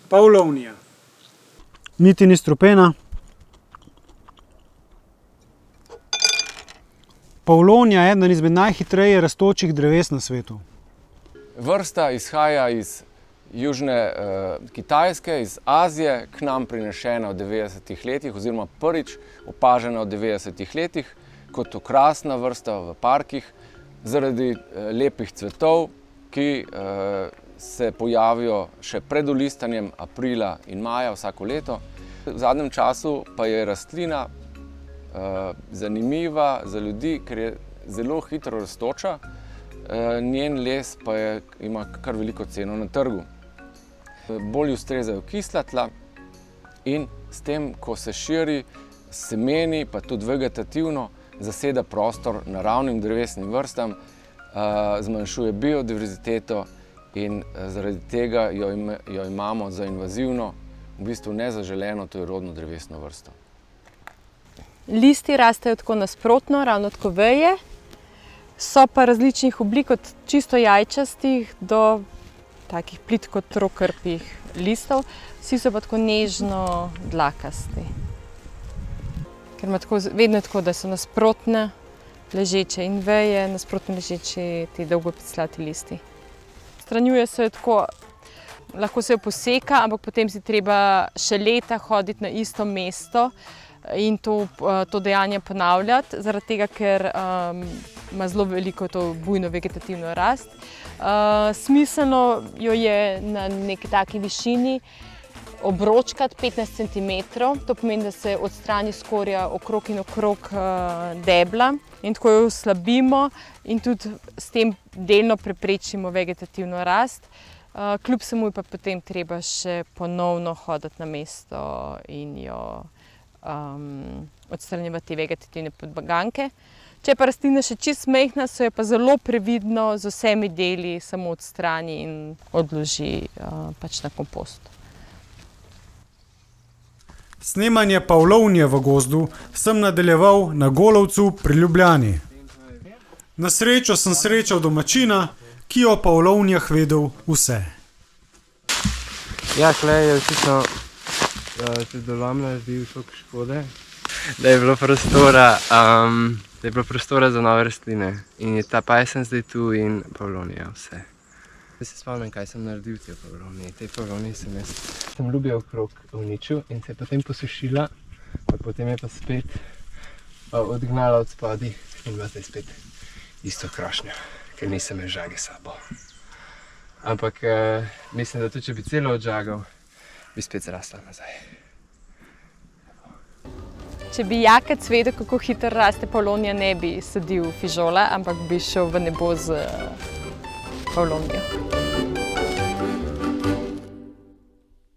Pavlovnija. Niti ni strupena. Pavlovnija je eden izmed najhitreje rastočih dreves na svetu. Vrsta izhaja iz južne Kitajske, iz Azije, k nam prinešena v 90-ih letih oziroma prvič opažena v 90-ih letih kot okrasna vrsta v parkih zaradi lepih cvetov, ki se pojavijo še pred olistanjem aprila in maja vsako leto. V zadnjem času pa je rastlina zanimiva za ljudi, ker je zelo hitro rastoča, njen les pa ima kar veliko ceno na trgu. Bolj ustrezajo kisla tla in s tem, ko se širi s semeni, pa tudi vegetativno, zaseda prostor naravnim drevesnim vrstam, zmanjšuje biodiverziteto in zaradi tega jo imamo za invazivno, v bistvu nezaželeno tujerodno drevesno vrsto. Listi rastejo tako nasprotno, ravno tako veje. So pa različnih oblik, od čisto jajčastih do takih plitko trokrpih listov. Vsi so pa tako nežno dlakasti. Ker ima vedno tako, da so nasprotne ležeče in veje, nasprotno ležeči ti dolgopiclati listi. Stranjuje se jo tako, lahko se jo poseka, ampak potem si treba še leta hoditi na isto mesto in to dejanje ponavljati, zaradi tega, ker ima zelo veliko to bujno vegetativno rast. Smiselno jo je na neki taki višini obročkati 15 cm, to pomeni, da se odstrani skorja okrog in okrog debla in tako jo oslabimo in tudi s tem delno preprečimo vegetativno rast. Kljub vsemu je pa potem treba še ponovno hoditi na mesto in jo odstranjevati te vegetativne podganke. Če je pa rastlina še čisto majhna, se jo pa zelo previdno z vsemi deli samo odstrani in odloži pač na kompost. Snemanje Pavlovnije v gozdu sem nadaljeval na Golovcu pri Ljubljani. Na srečo sem srečal domačina, ki je o Pavlovnijah vedel vse. Ja, tle je očitno se dolom naredil toliko škode, da je bilo prostora za nove rastline. In je ta pajsen zdaj tu in Pavlovnija vse. Zdaj se spomnim, kaj sem naredil te Pavlovnije. Te Pavlovnije sem ljubje okrog uničil in se je potem posušila, potem je pa spet odgnala od spodaj in ima zdaj spet isto krošnjo, ker nisem je žage sabo. Ampak mislim, da tudi če bi celo odžagal, bi spet zrasla nazaj. Če bi Jakec vedel, kako hitro raste Pavlovnija, ne bi sadil fižola, ampak bi šel v nebo z Pavlovnijo.